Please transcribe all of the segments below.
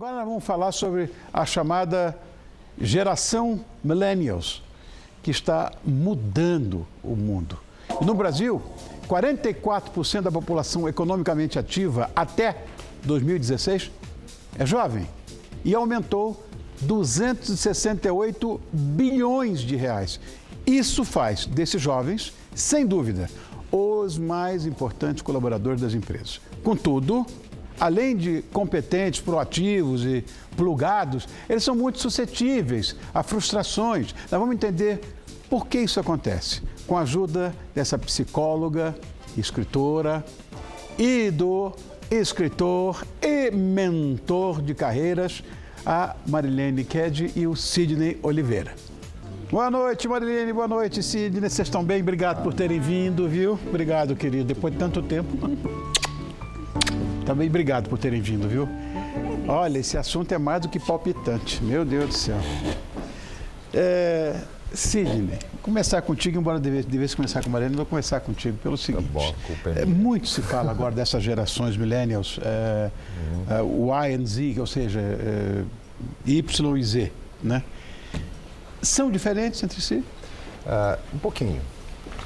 Agora nós vamos falar sobre a chamada geração Millennials, que está mudando o mundo. No Brasil, 44% da população economicamente ativa até 2016 é jovem e aumentou 268 bilhões de reais. Isso faz desses jovens, sem dúvida, os mais importantes colaboradores das empresas. Contudo, além de competentes, proativos e plugados, eles são muito suscetíveis a frustrações. Nós vamos entender por que isso acontece, com a ajuda dessa psicóloga, escritora e do escritor e mentor de carreiras, a Marilene Ked e o Sidney Oliveira. Boa noite, Marilene. Boa noite, Sidney. Vocês estão bem? Obrigado por terem vindo, viu? Obrigado, querido. Depois de tanto tempo. Também obrigado por terem vindo, viu? Olha, esse assunto é mais do que palpitante. Meu Deus do céu. Sidney, vou começar contigo, embora devesse começar com a Marilene, vou começar contigo pelo seguinte. Muito se fala agora dessas gerações millennials, Y e Z, ou seja, Y e Z, né? São diferentes entre si? Um pouquinho.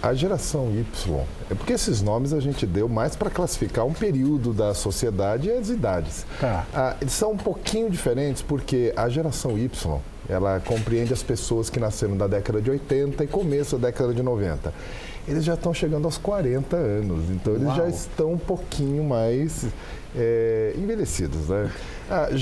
A geração Y, é porque esses nomes a gente deu mais para classificar um período da sociedade e as idades. Tá. Eles são um pouquinho diferentes porque a geração Y, ela compreende as pessoas que nasceram da década de 80 e começo da década de 90. Eles já estão chegando aos 40 anos, então eles já estão um pouquinho mais envelhecidos, né?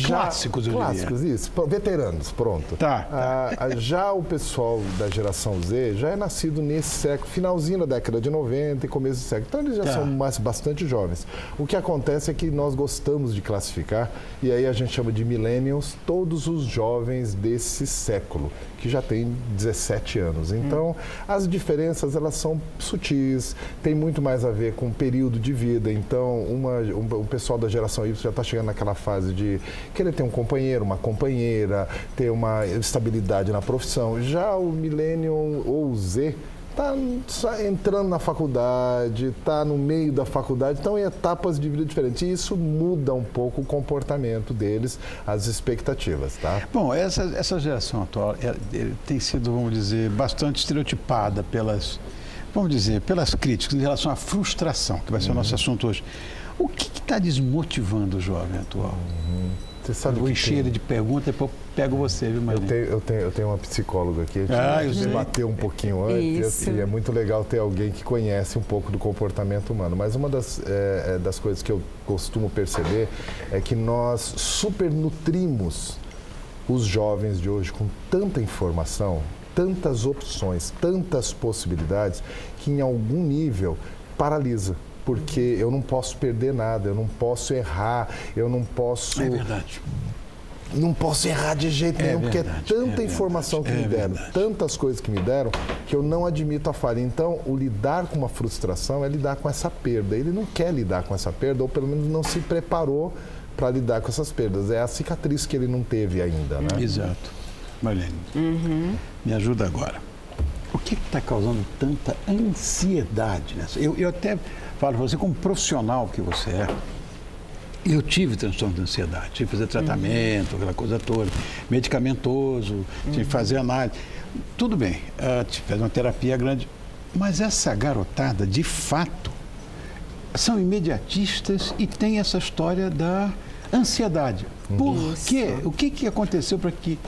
Clássicos, eu diria. Clássicos, isso. Veteranos, pronto. Tá. Já o pessoal da geração Z já é nascido nesse século, finalzinho da década de 90 e começo do século. Então eles já são bastante jovens. O que acontece é que nós gostamos de classificar, e aí a gente chama de millennials, todos os jovens desse século, que já tem 17 anos. Então, as diferenças, elas são sutis, tem muito mais a ver com o período de vida. Então, o pessoal da geração Y já está chegando naquela fase de querer ter um companheiro, uma companheira, ter uma estabilidade na profissão. Já o millennial ou o Z está entrando na faculdade, está no meio da faculdade, estão em etapas de vida diferentes. E isso muda um pouco o comportamento deles, as expectativas, tá? Bom, essa geração atual tem sido, vamos dizer, bastante estereotipada pelas críticas em relação à frustração, que vai ser o nosso assunto hoje. O que está desmotivando o jovem atual? Você sabe, eu vou encher ele de perguntas e depois pego você, viu, Marilene? Eu tenho uma psicóloga aqui, a gente debateu um pouquinho antes, e é muito legal ter alguém que conhece um pouco do comportamento humano. Mas uma das coisas que eu costumo perceber é que nós supernutrimos os jovens de hoje com tanta informação, tantas opções, tantas possibilidades, que em algum nível paralisa. Porque eu não posso perder nada, eu não posso errar, eu não posso... É verdade. Não posso errar de jeito nenhum, porque é tanta informação que me deram, tantas coisas que me deram, que eu não admito a falha. Então, o lidar com uma frustração é lidar com essa perda. Ele não quer lidar com essa perda, ou pelo menos não se preparou para lidar com essas perdas. É a cicatriz que ele não teve ainda, né? Exato. Marlene, me ajuda agora. O que está causando tanta ansiedade nessa? Eu até falo para você, como profissional que você é, eu tive transtorno de ansiedade, tive que fazer tratamento, aquela coisa toda, medicamentoso, tive que fazer análise. Tudo bem, tive que fazer uma terapia grande, mas essa garotada, de fato, são imediatistas e tem essa história da ansiedade. Por quê? O que aconteceu para que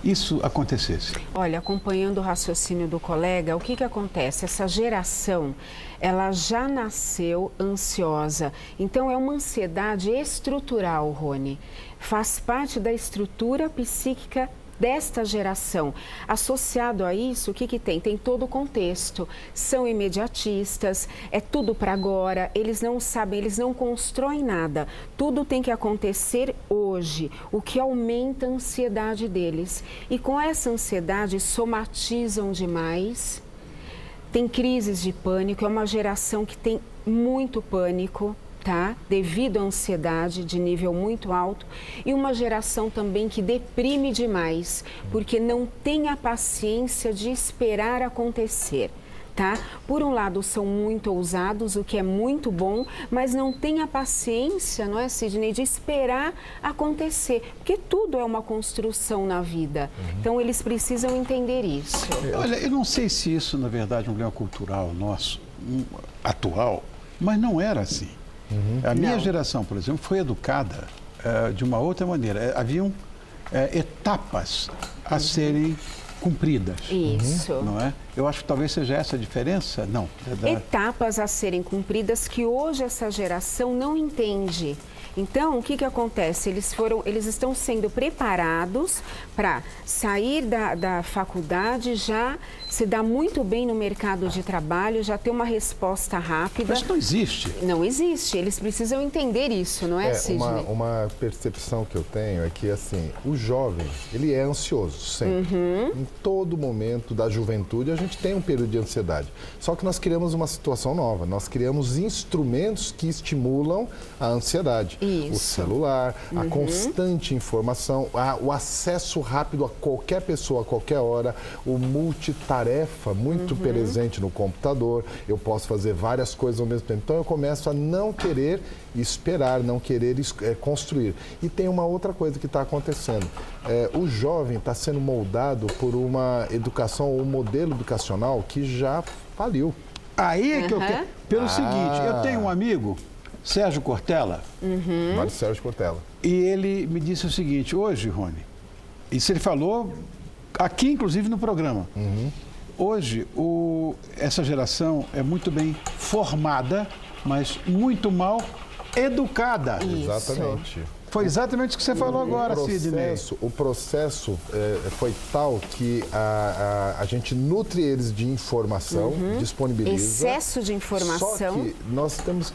isso acontecesse? Olha, acompanhando o raciocínio do colega, o que acontece? Essa geração, ela já nasceu ansiosa. Então, é uma ansiedade estrutural, Rony. Faz parte da estrutura psíquica desta geração. Associado a isso, o que tem? Tem todo o contexto. São imediatistas, é tudo para agora, eles não sabem, eles não constroem nada. Tudo tem que acontecer hoje, o que aumenta a ansiedade deles. E com essa ansiedade, somatizam demais. Tem crises de pânico, é uma geração que tem muito pânico. Devido à ansiedade de nível muito alto, e uma geração também que deprime demais, porque não tem a paciência de esperar acontecer. tá? Por um lado, são muito ousados, o que é muito bom, mas não tem a paciência, não é, Sidney, de esperar acontecer, porque tudo é uma construção na vida. Então, eles precisam entender isso. Olha, eu não sei se isso, na verdade, é um problema cultural nosso, atual, mas não era assim. A minha geração, por exemplo, foi educada de uma outra maneira. Haviam etapas a serem cumpridas. Isso. Não é? Eu acho que talvez seja essa a diferença. Não. Etapas a serem cumpridas que hoje essa geração não entende. Então, o que acontece? Eles estão sendo preparados para sair da faculdade, já se dar muito bem no mercado de trabalho, já ter uma resposta rápida. Mas não existe. Não existe. Eles precisam entender isso, não é, Sidney? Uma percepção que eu tenho é que, assim, o jovem, ele é ansioso sempre. Em todo momento da juventude, a gente tem um período de ansiedade. Só que nós criamos uma situação nova. Nós criamos instrumentos que estimulam a ansiedade. Isso. O celular, a constante informação, o acesso rápido a qualquer pessoa, a qualquer hora, o multitarefa muito presente no computador. Eu posso fazer várias coisas ao mesmo tempo. Então, eu começo a não querer esperar, não querer construir. E tem uma outra coisa que está acontecendo. O jovem está sendo moldado por uma educação ou um modelo educacional que já faliu. Aí é que eu quero. Pelo seguinte, eu tenho um amigo, Sérgio Cortella. Mário Sérgio Cortella. E ele me disse o seguinte, hoje, Rony, isso ele falou aqui, inclusive, no programa. Hoje, essa geração é muito bem formada, mas muito mal educada. Isso. Exatamente. Foi exatamente o que você falou agora, Sidney. O processo foi tal que a gente nutre eles de informação, disponibiliza. Excesso de informação. Só que nós estamos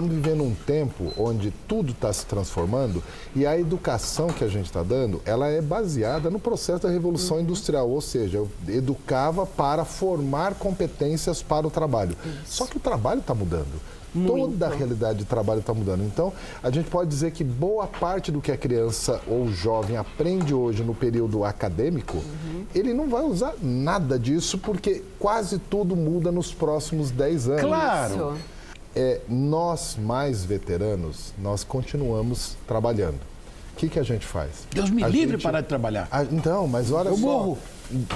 vivendo um tempo onde tudo está se transformando e a educação que a gente está dando, ela é baseada no processo da Revolução Industrial, ou seja, eu educava para formar competências para o trabalho. Só que o trabalho está mudando. Toda a realidade de trabalho está mudando. Então, a gente pode dizer que boa parte do que a criança ou jovem aprende hoje no período acadêmico, ele não vai usar nada disso, porque quase tudo muda nos próximos 10 anos. Claro! Nós, mais veteranos, nós continuamos trabalhando. O que a gente faz? Deus me livre de parar de trabalhar. Então, mas olha só. Eu morro.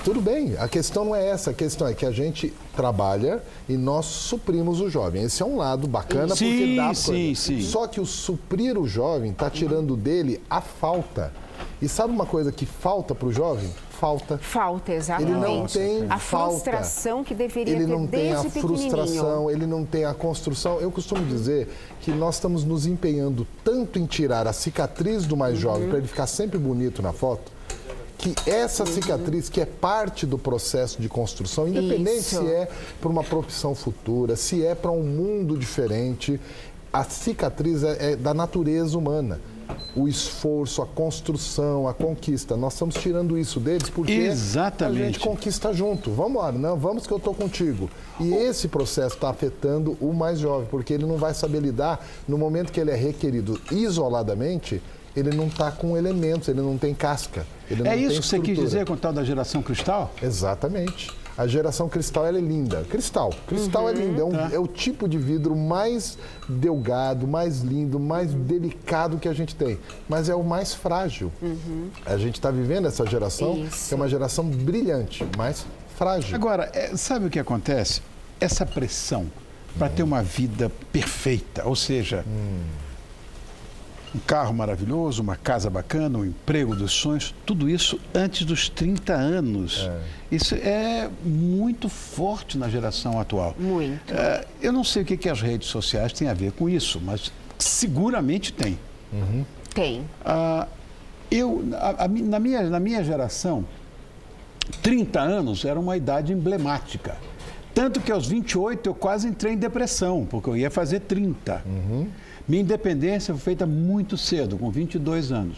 Tudo bem, a questão não é essa, a questão é que a gente trabalha e nós suprimos o jovem. Esse é um lado bacana porque dá coisa. Só que o suprir o jovem está tirando dele a falta. E sabe uma coisa que falta para o jovem? Falta. Falta, exatamente. Ele não tem a falta. Frustração que deveria ele ter não tem a desde frustração, ele não tem a construção. Eu costumo dizer que nós estamos nos empenhando tanto em tirar a cicatriz do mais jovem para ele ficar sempre bonito na foto, que essa cicatriz, que é parte do processo de construção, independente se é para uma profissão futura, se é para um mundo diferente, a cicatriz é da natureza humana. O esforço, a construção, a conquista. Nós estamos tirando isso deles porque a gente conquista junto. Vamos lá, não, vamos que eu estou contigo. E esse processo está afetando o mais jovem, porque ele não vai saber lidar no momento que ele é requerido isoladamente. Ele não está com elementos, ele não tem casca. Ele não tem isso que você quis estrutura. dizer com o tal da geração cristal? Exatamente. A geração cristal, ela é linda. Cristal é lindo. É o tipo de vidro mais delgado, mais lindo, mais delicado que a gente tem. Mas é o mais frágil. A gente está vivendo essa geração, que é uma geração brilhante, mas frágil. Agora, sabe o que acontece? Essa pressão para ter uma vida perfeita, ou seja... Um carro maravilhoso, uma casa bacana, um emprego dos sonhos, tudo isso antes dos 30 anos. Isso é muito forte na geração atual. Muito. Eu não sei o que as redes sociais têm a ver com isso, mas seguramente tem. Tem. Na minha geração, 30 anos era uma idade emblemática. Tanto que aos 28 eu quase entrei em depressão, porque eu ia fazer 30. Minha independência foi feita muito cedo, com 22 anos.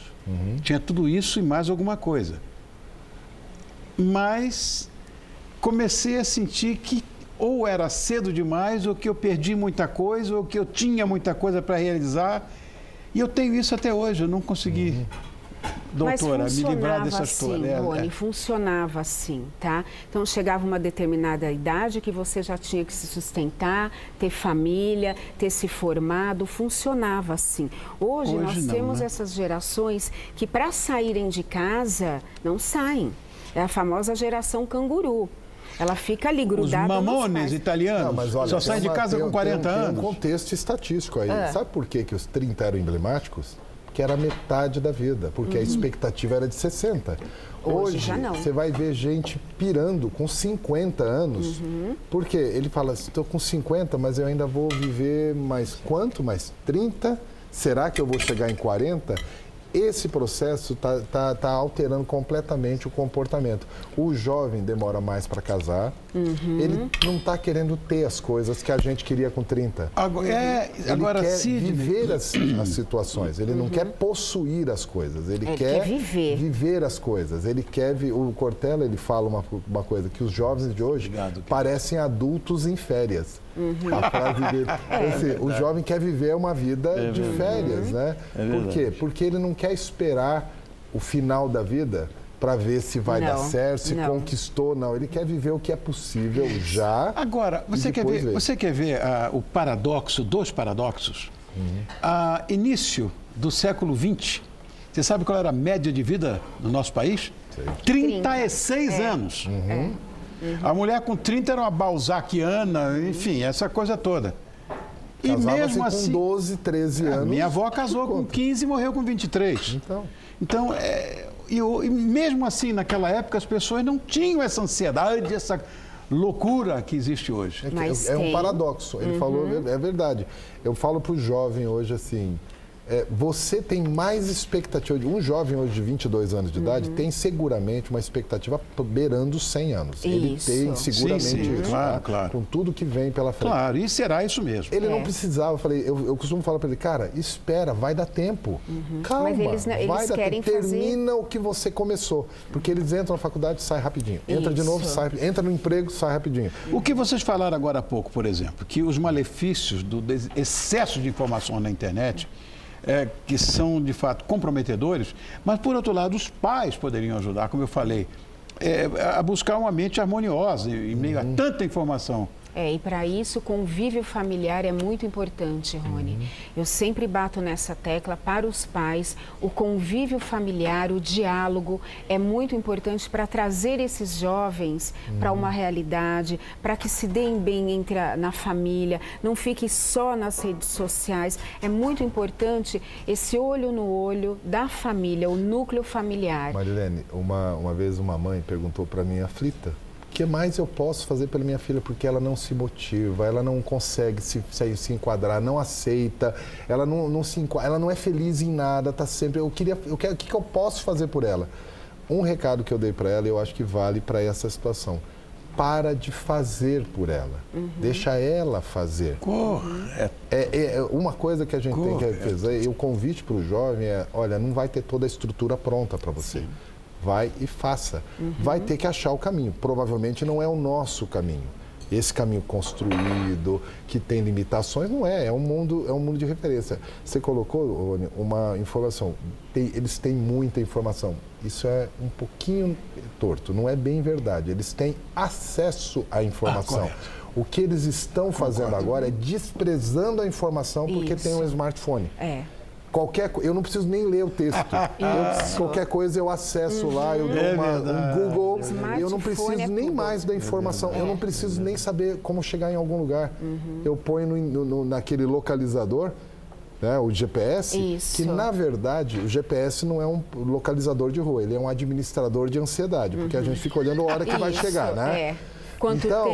Tinha tudo isso e mais alguma coisa. Mas comecei a sentir que ou era cedo demais, ou que eu perdi muita coisa, ou que eu tinha muita coisa para realizar. E eu tenho isso até hoje, eu não consegui doutora, me livrar dessa história. Rony, funcionava assim, tá? Então, chegava uma determinada idade que você já tinha que se sustentar, ter família, ter se formado, funcionava assim. Hoje nós não, temos né? essas gerações que, para saírem de casa, não saem. É a famosa geração canguru. Ela fica ali grudada. Os mamones italianos Não, mas olha, só saem de casa com 40 anos. Tem um contexto estatístico aí. Sabe por que os 30 eram emblemáticos? Porque era metade da vida, porque a expectativa era de 60. Hoje já não. Você vai ver gente pirando com 50 anos, porque ele fala, estou com 50, mas eu ainda vou viver mais quanto? Mais 30? Será que eu vou chegar em 40? Esse processo está alterando completamente o comportamento. O jovem demora mais para casar, ele não está querendo ter as coisas que a gente queria com 30. Agora quer Sidney, viver as situações, ele não quer possuir as coisas, ele quer viver as coisas. Ele quer o Cortella, ele fala uma coisa, que os jovens de hoje parecem adultos em férias. A frase dele. O jovem quer viver uma vida de férias, né? Por quê? Porque ele não quer esperar o final da vida para ver se vai dar certo, se conquistou, não. Ele quer viver o que é possível já. Agora, você quer ver o paradoxo, dois paradoxos? Início do século XX, você sabe qual era a média de vida no nosso país? 36 anos. A mulher com 30 era uma balzaquiana, enfim, essa coisa toda. E mesmo assim, com 12, 13 anos. Minha avó casou com 15 e morreu com 23. Então e mesmo assim, naquela época, as pessoas não tinham essa ansiedade, essa loucura que existe hoje. É um paradoxo. Ele falou, é verdade. Eu falo para o jovem hoje assim, você tem mais expectativa. Um jovem hoje de 22 anos de idade tem seguramente uma expectativa beirando 100 anos. Ele tem seguramente isso, claro. Com tudo que vem pela frente. Claro, e será isso mesmo. Ele não precisava, eu costumo falar para ele, cara, espera, vai dar tempo. Calma, mas eles querem termina o que você começou. Porque eles entram na faculdade e saem rapidinho. Entra de novo, sai, entra no emprego, sai rapidinho. O que vocês falaram agora há pouco, por exemplo, que os malefícios do excesso de informação na internet que são, de fato, comprometedores, mas, por outro lado, os pais poderiam ajudar, como eu falei, a buscar uma mente harmoniosa em meio a tanta informação. E para isso, o convívio familiar é muito importante, Rony. Eu sempre bato nessa tecla para os pais. O convívio familiar, o diálogo é muito importante para trazer esses jovens para uma realidade, para que se deem bem na família, não fiquem só nas redes sociais. É muito importante esse olho no olho da família, o núcleo familiar. Marilene, uma vez uma mãe perguntou para mim, aflita, o que mais eu posso fazer pela minha filha? Porque ela não se motiva, ela não consegue se enquadrar, não aceita, ela não é feliz em nada, tá sempre... O que eu posso fazer por ela? Um recado que eu dei para ela, eu acho que vale para essa situação. Para de fazer por ela. Deixa ela fazer. Uma coisa que a gente tem que fazer, e o convite para o jovem olha, não vai ter toda a estrutura pronta para você. Sim. Vai e faça. Vai ter que achar o caminho. Provavelmente não é o nosso caminho. Esse caminho construído, que tem limitações, não é. É um mundo de referência. Você colocou, Rony, uma informação. Eles têm muita informação. Isso é um pouquinho torto. Não é bem verdade. Eles têm acesso à informação. O que eles estão fazendo agora é desprezando a informação porque tem um smartphone. Eu não preciso nem ler o texto. Qualquer coisa eu acesso lá, eu dou um Google. Eu não preciso nem mais da informação. Eu não preciso nem saber como chegar em algum lugar. Eu ponho naquele localizador, né, o GPS, que na verdade o GPS não é um localizador de rua, ele é um administrador de ansiedade, porque a gente fica olhando a hora que vai chegar, né? Quanto tempo?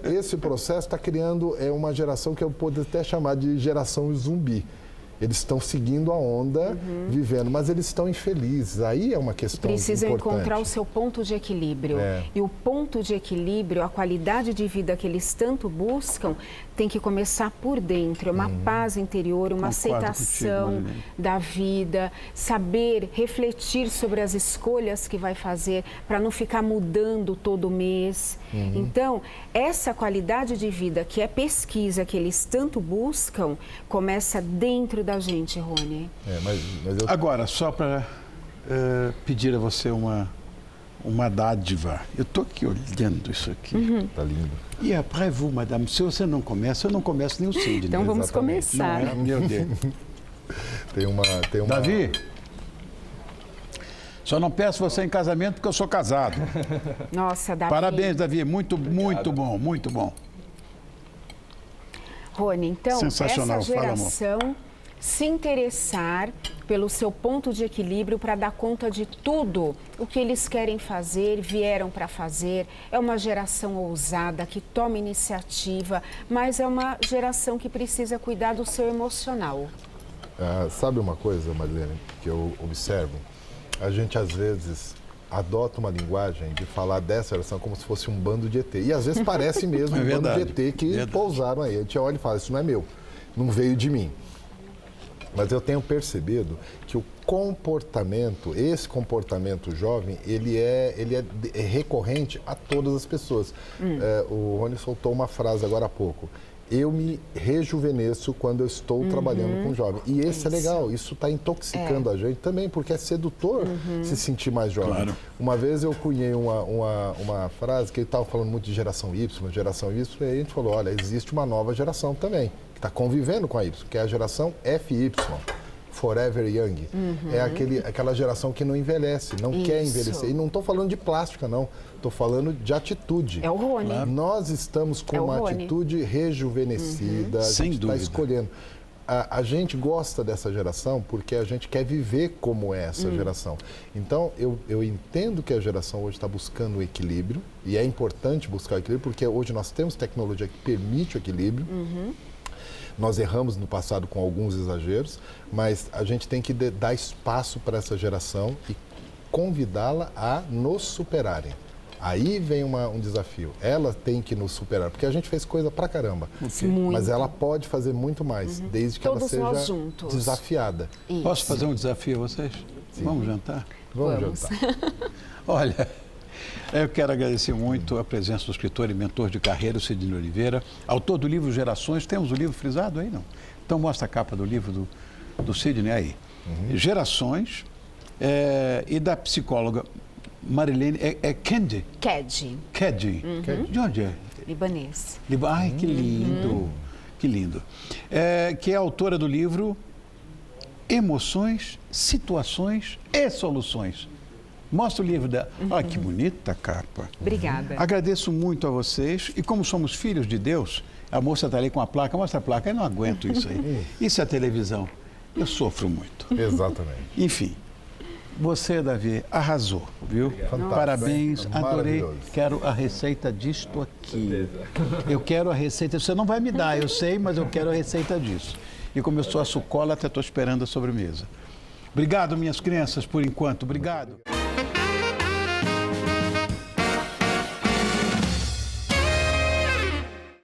Esse processo está criando uma geração que eu posso até chamar de geração zumbi. Eles estão seguindo a onda, vivendo, mas eles estão infelizes. Aí é uma questão importante. Precisam encontrar o seu ponto de equilíbrio. E o ponto de equilíbrio, a qualidade de vida que eles tanto buscam, tem que começar por dentro. É uma paz interior, uma aceitação da vida, saber refletir sobre as escolhas que vai fazer para não ficar mudando todo mês. Então, essa qualidade de vida, que é pesquisa que eles tanto buscam, começa dentro trabalho da gente, Rony. Mas eu... Agora, só para pedir a você uma dádiva. Eu estou aqui olhando isso aqui. Tá lindo. E après vous, madame, se você não começa, eu não começo nem o Sidney. Então vamos Exatamente. começar. Não é, meu Deus. Tem uma... Davi, só não peço você em casamento porque eu sou casado. Nossa, Davi. Parabéns, Davi. Muito bom, muito bom. Rony, então, Sensacional. essa Fala, amor. geração se interessar pelo seu ponto de equilíbrio para dar conta de tudo o que eles querem fazer, vieram para fazer. É uma geração ousada, que toma iniciativa, mas é uma geração que precisa cuidar do seu emocional. Sabe uma coisa, Marilene, que eu observo? A gente, às vezes, adota uma linguagem de falar dessa geração como se fosse um bando de ET. E, às vezes, parece mesmo um bando de ET que pousaram aí. A gente olha e fala, isso não é meu, não veio de mim. Mas eu tenho percebido que o comportamento, esse comportamento jovem, ele é recorrente a todas as pessoas. O Rony soltou uma frase agora há pouco. Eu me rejuvenesço quando eu estou trabalhando com jovem. E esse é legal, isso está intoxicando a gente também, porque é sedutor se sentir mais jovem. Claro. Uma vez eu cunhei uma frase que ele estava falando muito de geração Y, e aí a gente falou, olha, existe uma nova geração também, que está convivendo com a Y, que é a geração FY. Forever Young. É aquela geração que não envelhece, não quer envelhecer. E não estou falando de plástica, não. Estou falando de atitude. É o Rony. Claro. Nós estamos com uma atitude rejuvenescida, a gente está escolhendo. A gente gosta dessa geração porque a gente quer viver como é essa geração. Então, eu entendo que a geração hoje está buscando o equilíbrio, e é importante buscar o equilíbrio, porque hoje nós temos tecnologia que permite o equilíbrio. Nós erramos no passado com alguns exageros, mas a gente tem que dar espaço para essa geração e convidá-la a nos superarem. Aí vem um desafio. Ela tem que nos superar, porque a gente fez coisa pra caramba. Mas ela pode fazer muito mais, desde que Todos ela nós seja juntos. desafiada. Isso. Posso fazer um desafio a vocês? Sim. Vamos jantar? Vamos jantar. Olha, eu quero agradecer muito a presença do escritor e mentor de carreira, o Sidney Oliveira, autor do livro Gerações. Temos o livro frisado aí, não? Então mostra a capa do livro do Sidney aí. Gerações, e da psicóloga Marilene, Kendi. Kendi. De onde é? Libanês. Ai, que lindo, que lindo. Que é autora do livro Emoções, Situações e Soluções. Mostra o livro dela. Olha que bonita a capa. Obrigada. Agradeço muito a vocês. E como somos filhos de Deus, a moça está ali com a placa. Mostra a placa. Eu não aguento isso aí. Isso é televisão. Eu sofro muito. Exatamente. Enfim, você, Davi, arrasou, viu? Fantástico. Parabéns, adorei. Maravilhoso. Quero a receita disto aqui. Eu quero a receita. Você não vai me dar, eu sei, mas eu quero a receita disso. E como eu sou a sucola, até estou esperando a sobremesa. Obrigado, minhas crianças, por enquanto. Obrigado.